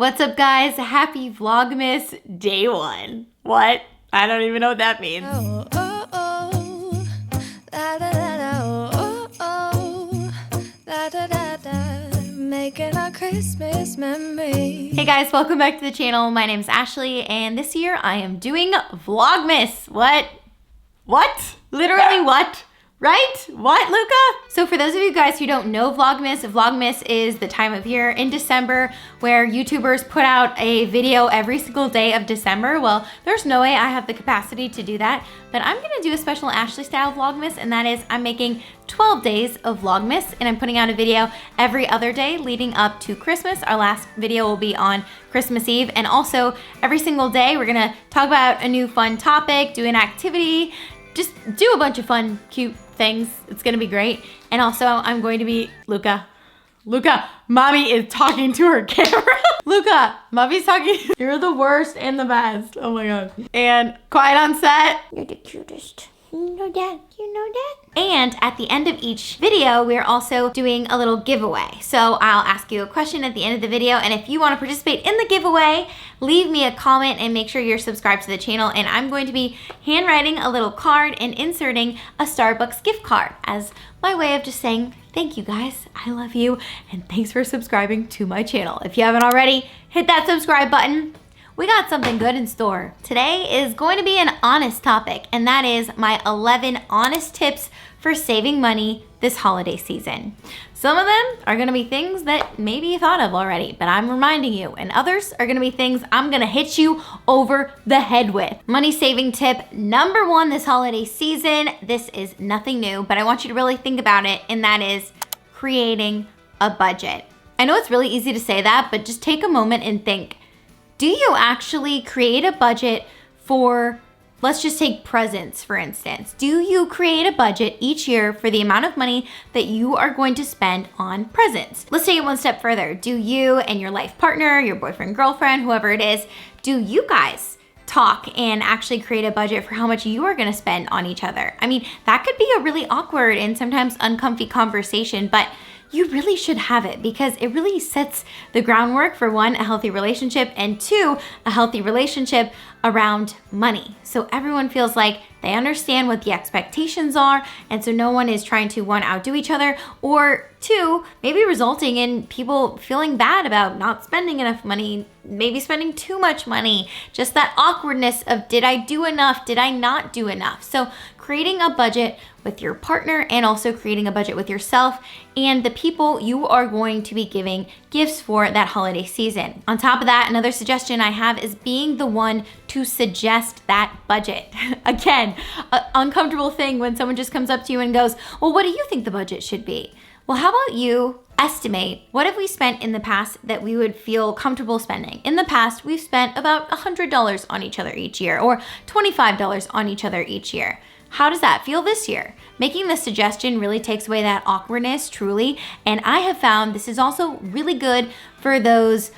What's up, guys? Happy Vlogmas day one. What? I don't even know what that means. Oh, oh, oh. Da, da, da, da, oh, oh, oh. Da, da, da, da. Making our Christmas memory. Hey guys, welcome back to the channel. My name is Ashley, and this year I am doing Vlogmas. What? What? Literally what? Right? What, Luca? So for those of you guys who don't know Vlogmas is the time of year in December where YouTubers put out a video every single day of December. Well, there's no way I have the capacity to do that, but I'm gonna do a special Ashley style Vlogmas, and that is I'm making 12 days of Vlogmas, and I'm putting out a video every other day leading up to Christmas. Our last video will be on Christmas Eve, and also every single day we're gonna talk about a new fun topic, do an activity, just do a bunch of fun, cute things. It's gonna be great. And also I'm going to be, Luca, mommy is talking to her camera. Luca, mommy's talking. You're the worst and the best. Oh my God. And quiet on set. You're the cutest. You know that, you know that. And at the end of each video, we're also doing a little giveaway. So I'll ask you a question at the end of the video, and if you want to participate in the giveaway, leave me a comment and make sure you're subscribed to the channel, and I'm going to be handwriting a little card and inserting a Starbucks gift card as my way of just saying, thank you guys, I love you, and thanks for subscribing to my channel. If you haven't already, hit that subscribe button. We got something good in store. Today is going to be an honest topic, and that is my 11 honest tips for saving money this holiday season. Some of them are gonna be things that maybe you thought of already, but I'm reminding you, and others are gonna be things I'm gonna hit you over the head with. Money saving tip number one this holiday season. This is nothing new, but I want you to really think about it, and that is creating a budget. I know it's really easy to say that, but just take a moment and think. Do you actually create a budget for, let's just take presents for instance. Do you create a budget each year for the amount of money that you are going to spend on presents? Let's take it one step further. Do you and your life partner, your boyfriend, girlfriend, whoever it is, do you guys talk and actually create a budget for how much you are gonna spend on each other? I mean, that could be a really awkward and sometimes uncomfy conversation, but you really should have it because it really sets the groundwork for one, a healthy relationship, and two, a healthy relationship around money. So everyone feels like they understand what the expectations are, and so no one is trying to one, outdo each other, or two, maybe resulting in people feeling bad about not spending enough money, maybe spending too much money, just that awkwardness of did I do enough, did I not do enough? So creating a budget with your partner and also creating a budget with yourself and the people you are going to be giving gifts for that holiday season. On top of that, another suggestion I have is being the one to suggest that budget. Again, an uncomfortable thing when someone just comes up to you and goes, well, what do you think the budget should be? Well, how about you estimate what have we spent in the past that we would feel comfortable spending? In the past, we've spent about $100 on each other each year or $25 on each other each year. How does that feel this year? Making this suggestion really takes away that awkwardness, truly, and I have found this is also really good for those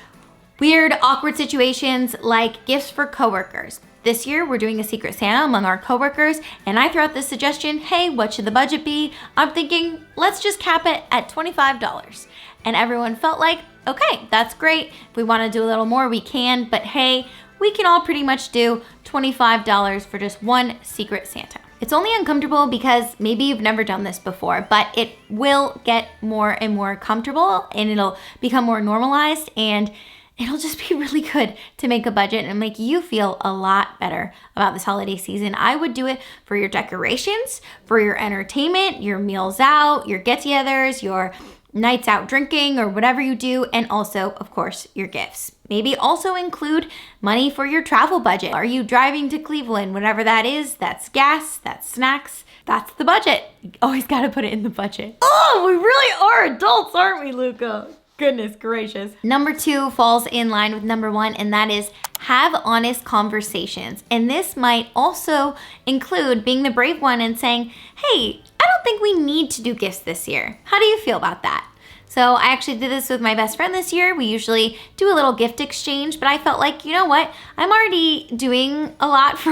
weird, awkward situations like gifts for coworkers. This year, we're doing a Secret Santa among our coworkers, and I throw out this suggestion, hey, what should the budget be? I'm thinking, let's just cap it at $25. And everyone felt like, okay, that's great. If we wanna do a little more, we can, but hey, we can all pretty much do $25 for just one Secret Santa. It's only uncomfortable because maybe you've never done this before, but it will get more and more comfortable and it'll become more normalized, and it'll just be really good to make a budget and make you feel a lot better about this holiday season. I would do it for your decorations, for your entertainment, your meals out, your get-togethers, your nights out drinking or whatever you do, and also, of course, your gifts. Maybe also include money for your travel budget. Are you driving to Cleveland? Whatever that is, that's gas, that's snacks, that's the budget. You always gotta put it in the budget. Oh, we really are adults, aren't we, Luca? Goodness gracious. Number two falls in line with number one, and that is have honest conversations. And this might also include being the brave one and saying, hey, I don't think we need to do gifts this year. How do you feel about that? So I actually did this with my best friend this year. We usually do a little gift exchange, but I felt like, you know what? I'm already doing a lot for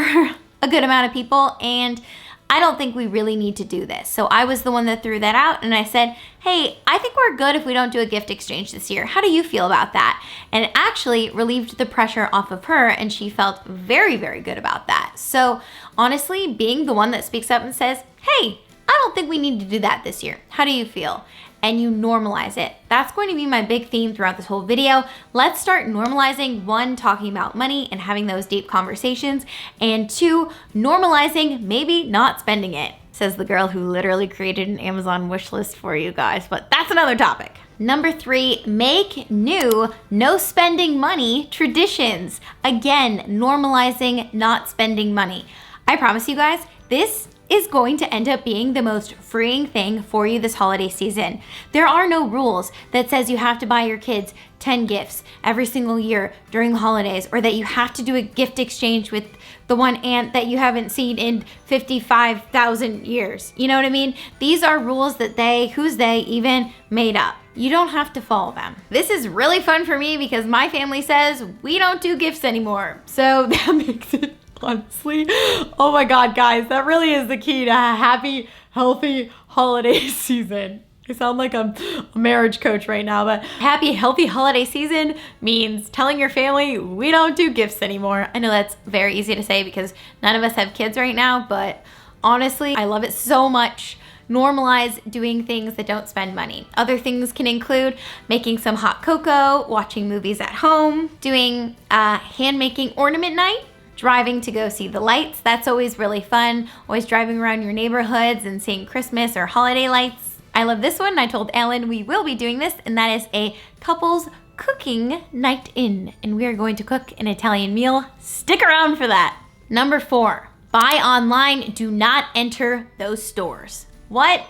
a good amount of people, and I don't think we really need to do this. So I was the one that threw that out and I said, hey, I think we're good if we don't do a gift exchange this year. How do you feel about that? And it actually relieved the pressure off of her and she felt very, very good about that. So honestly, being the one that speaks up and says, hey, I don't think we need to do that this year. How do you feel? And you normalize it. That's going to be my big theme throughout this whole video. Let's start normalizing, 1, talking about money and having those deep conversations, and 2, normalizing maybe not spending it, says the girl who literally created an Amazon wish list for you guys, but that's another topic. Number 3, make new no spending money traditions. Again, normalizing not spending money. I promise you guys, this is going to end up being the most freeing thing for you this holiday season. There are no rules that says you have to buy your kids 10 gifts every single year during the holidays, or that you have to do a gift exchange with the one aunt that you haven't seen in 55,000 years. You know what I mean? These are rules that they even made up. You don't have to follow them. This is really fun for me because my family says we don't do gifts anymore. So that makes it, honestly, oh my God, guys, that really is the key to a happy, healthy holiday season. I sound like I'm a marriage coach right now, but happy, healthy holiday season means telling your family we don't do gifts anymore. I know that's very easy to say because none of us have kids right now, but honestly, I love it so much. Normalize doing things that don't spend money. Other things can include making some hot cocoa, watching movies at home, doing a hand-making ornament night, driving to go see the lights. That's always really fun. Always driving around your neighborhoods and seeing Christmas or holiday lights. I love this one. I told Ellen we will be doing this, and that is a couples cooking night in. And we are going to cook an Italian meal. Stick around for that. Number 4, buy online. Do not enter those stores. What?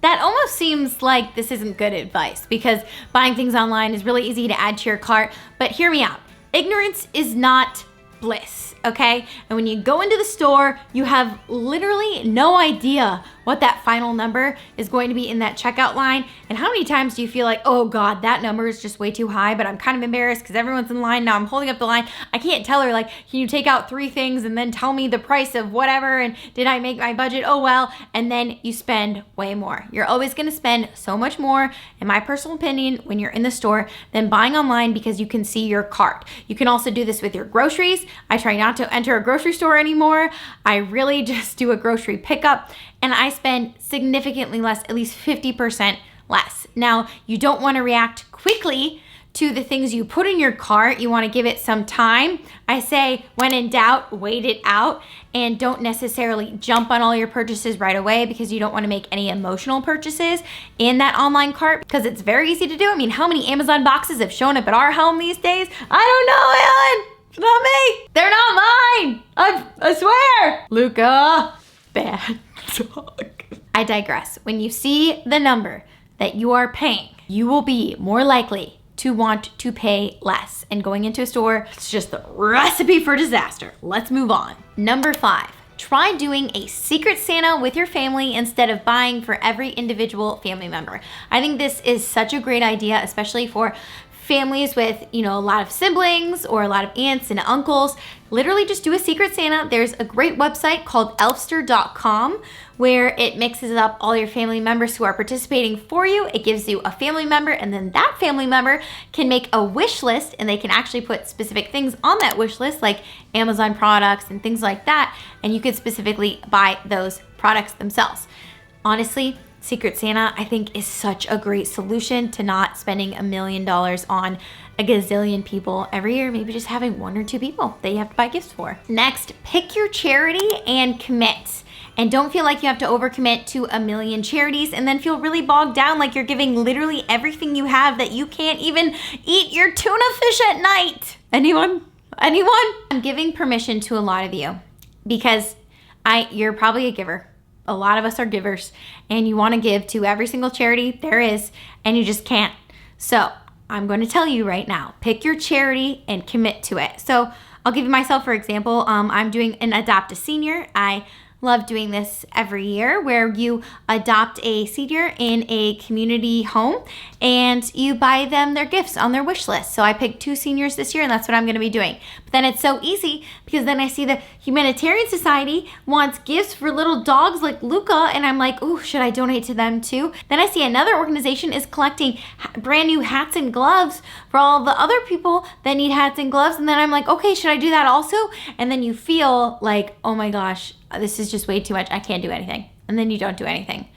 That almost seems like this isn't good advice because buying things online is really easy to add to your cart, but hear me out. Ignorance is not bliss, okay? And when you go into the store, you have literally no idea what that final number is going to be in that checkout line. And how many times do you feel like, oh God, that number is just way too high, but I'm kind of embarrassed because everyone's in line now. I'm holding up the line. I can't tell her, like, can you take out 3 things and then tell me the price of whatever? And did I make my budget? Oh well. And then you spend way more. You're always gonna spend so much more, in my personal opinion, when you're in the store than buying online because you can see your cart. You can also do this with your groceries. I try not to enter a grocery store anymore. I really just do a grocery pickup, and I spend significantly less, at least 50% less. Now, you don't want to react quickly to the things you put in your cart. You want to give it some time. I say, when in doubt, wait it out, and don't necessarily jump on all your purchases right away because you don't want to make any emotional purchases in that online cart because it's very easy to do. I mean, how many Amazon boxes have shown up at our home these days? I don't know, Ellen. It's not me. They're not mine. I swear. Luca, bad dog. I digress. When you see the number that you are paying, you will be more likely to want to pay less. And going into a store, it's just the recipe for disaster. Let's move on. Number 5, try doing a secret Santa with your family instead of buying for every individual family member. I think this is such a great idea, especially for families with, a lot of siblings or a lot of aunts and uncles. Literally just do a secret Santa. There's a great website called elfster.com where it mixes up all your family members who are participating for you. It gives you a family member, and then that family member can make a wish list, and they can actually put specific things on that wish list like Amazon products and things like that, and you could specifically buy those products themselves. Honestly, Secret Santa, I think, is such a great solution to not spending $1 million on a gazillion people every year, maybe just having 1 or 2 people that you have to buy gifts for. Next, pick your charity and commit. And don't feel like you have to overcommit to 1 million charities and then feel really bogged down like you're giving literally everything you have that you can't even eat your tuna fish at night. Anyone? I'm giving permission to a lot of you because you're probably a giver. A lot of us are givers, and you want to give to every single charity there is, and you just can't. So I'm going to tell you right now, pick your charity and commit to it. So I'll give you myself, for example. I'm doing an Adopt a Senior. I love doing this every year, where you adopt a senior in a community home and you buy them their gifts on their wish list. So I picked 2 seniors this year, and that's what I'm gonna be doing. But then it's so easy because then I see the Humanitarian Society wants gifts for little dogs like Luca, and I'm like, ooh, should I donate to them too? Then I see another organization is collecting brand new hats and gloves for all the other people that need hats and gloves, and then I'm like, okay, should I do that also? And then you feel like, oh my gosh, this is just way too much. I can't do anything. And then you don't do anything.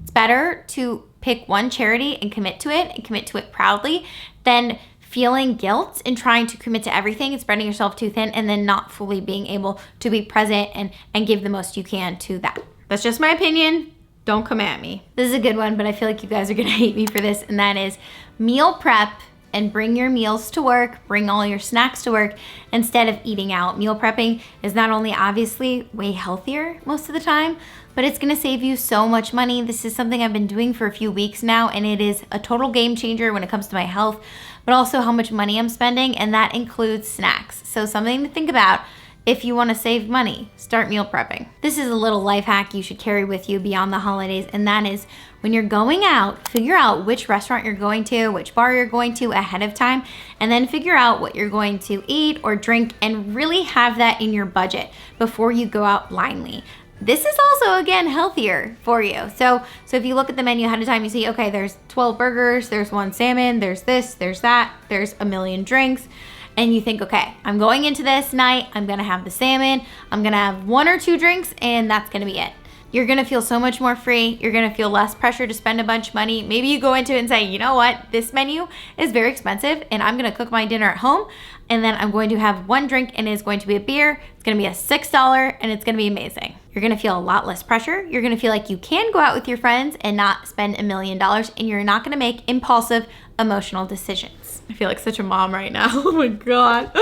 It's better to pick one charity and commit to it proudly than feeling guilt and trying to commit to everything and spreading yourself too thin and then not fully being able to be present and give the most you can to that. That's just my opinion. Don't come at me. This is a good one, but I feel like you guys are gonna hate me for this, and that is meal prep and bring your meals to work, bring all your snacks to work instead of eating out. Meal prepping is not only obviously way healthier most of the time, but it's gonna save you so much money. This is something I've been doing for a few weeks now, and it is a total game changer when it comes to my health, but also how much money I'm spending, and that includes snacks. So something to think about. If you want to save money, start meal prepping. This is a little life hack you should carry with you beyond the holidays, and that is when you're going out, figure out which restaurant you're going to, which bar you're going to ahead of time, and then figure out what you're going to eat or drink and really have that in your budget before you go out blindly. This is also, again, healthier for you. So if you look at the menu ahead of time, you see, okay, there's 12 burgers, there's 1 salmon, there's this, there's that, there's a million drinks. And you think, okay, I'm going into this night, I'm gonna have the salmon, I'm gonna have 1 or 2 drinks, and that's gonna be it. You're gonna feel so much more free. You're gonna feel less pressure to spend a bunch of money. Maybe you go into it and say, you know what, this menu is very expensive and I'm gonna cook my dinner at home, and then I'm going to have 1 drink and it's going to be a beer. It's gonna be a $6 and it's gonna be amazing. You're gonna feel a lot less pressure. You're gonna feel like you can go out with your friends and not spend $1 million, and you're not gonna make impulsive, emotional decisions. I feel like such a mom right now. Oh my God.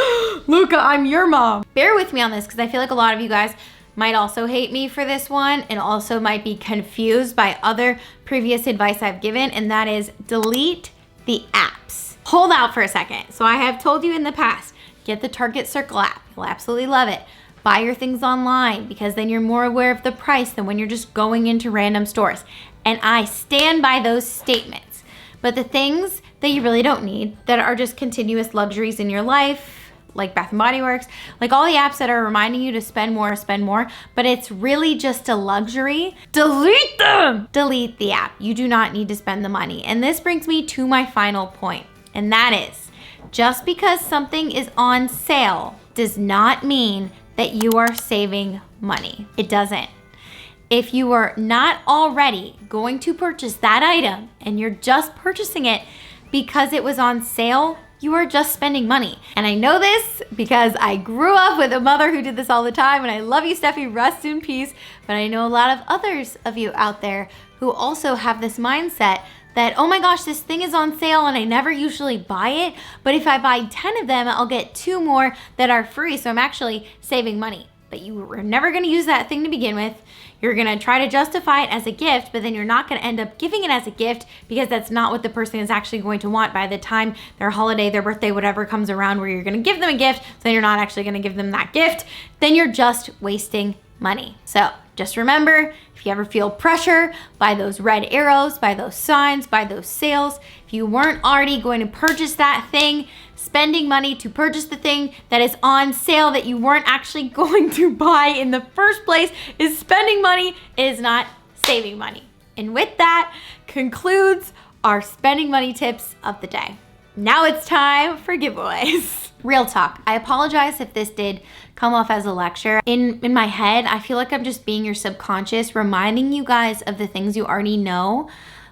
Luca, I'm your mom. Bear with me on this because I feel like a lot of you guys might also hate me for this one and also might be confused by other previous advice I've given, and that is delete the apps. Hold out for a second. So I have told you in the past, get the Target Circle app. You'll absolutely love it. Buy your things online because then you're more aware of the price than when you're just going into random stores. And I stand by those statements. But the things that you really don't need, that are just continuous luxuries in your life, like Bath & Body Works, like all the apps that are reminding you to spend more, but it's really just a luxury, delete them! Delete the app. You do not need to spend the money. And this brings me to my final point, and that is, just because something is on sale does not mean that you are saving money. It doesn't. If you are not already going to purchase that item and you're just purchasing it because it was on sale, you are just spending money. And I know this because I grew up with a mother who did this all the time, and I love you, Steffi, rest in peace. But I know a lot of others of you out there who also have this mindset that, oh my gosh, this thing is on sale and I never usually buy it, but if I buy 10 of them, I'll get 2 more that are free, so I'm actually saving money. But you were never gonna use that thing to begin with. You're gonna try to justify it as a gift, but then you're not gonna end up giving it as a gift because that's not what the person is actually going to want by the time their holiday, their birthday, whatever comes around where you're gonna give them a gift, so you're not actually gonna give them that gift, then you're just wasting money. So just remember, if you ever feel pressure by those red arrows, by those signs, by those sales, if you weren't already going to purchase that thing, spending money to purchase the thing that is on sale that you weren't actually going to buy in the first place is spending money, it is not saving money. And with that concludes our spending money tips of the day. Now it's time for giveaways. Real talk, I apologize if this did come off as a lecture. In my head, I feel like I'm just being your subconscious, reminding you guys of the things you already know,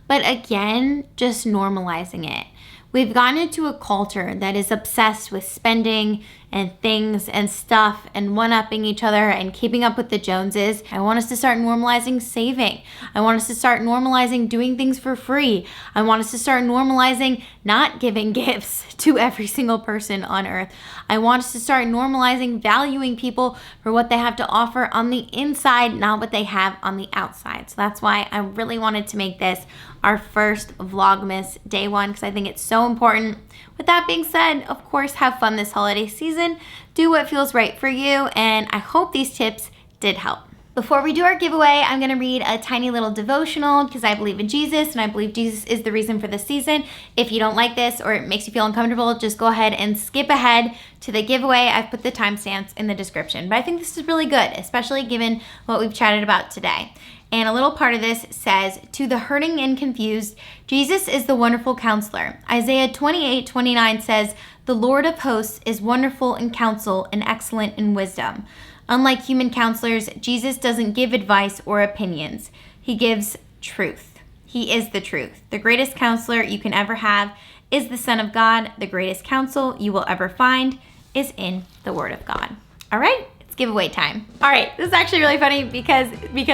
but again, just normalizing it. We've gotten into a culture that is obsessed with spending and things and stuff and one-upping each other and keeping up with the Joneses. I want us to start normalizing saving. I want us to start normalizing doing things for free. I want us to start normalizing not giving gifts to every single person on earth. I want us to start normalizing valuing people for what they have to offer on the inside, not what they have on the outside. So that's why I really wanted to make this our first Vlogmas day 1 because I think it's so important. With that being said, of course, have fun this holiday season. Do what feels right for you, and I hope these tips did help. Before we do our giveaway, I'm gonna read a tiny little devotional because I believe in Jesus and I believe Jesus is the reason for this season. If you don't like this or it makes you feel uncomfortable, just go ahead and skip ahead to the giveaway. I've put the timestamps in the description, but I think this is really good, especially given what we've chatted about today. And a little part of this says, to the hurting and confused, Jesus is the wonderful counselor. Isaiah 28:29 says, the Lord of hosts is wonderful in counsel and excellent in wisdom. Unlike human counselors, Jesus doesn't give advice or opinions. He gives truth. He is the truth. The greatest counselor you can ever have is the Son of God. The greatest counsel you will ever find is in the Word of God. All right, it's giveaway time. All right, this is actually really funny because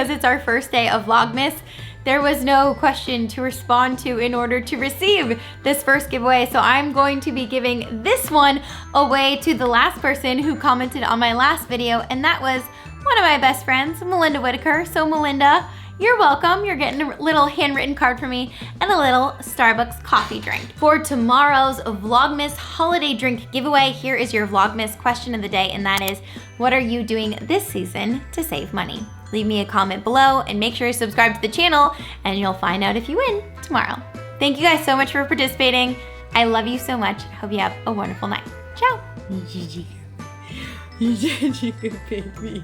it's our first day of Vlogmas. There was no question to respond to in order to receive this first giveaway. So I'm going to be giving this one away to the last person who commented on my last video, and that was one of my best friends, Melinda Whitaker. So Melinda, you're welcome. You're getting a little handwritten card from me and a little Starbucks coffee drink. For tomorrow's Vlogmas holiday drink giveaway, here is your Vlogmas question of the day, and that is, what are you doing this season to save money? Leave me a comment below and make sure to subscribe to the channel and you'll find out if you win tomorrow. Thank you guys so much for participating. I love you so much. Hope you have a wonderful night. Ciao. You baby.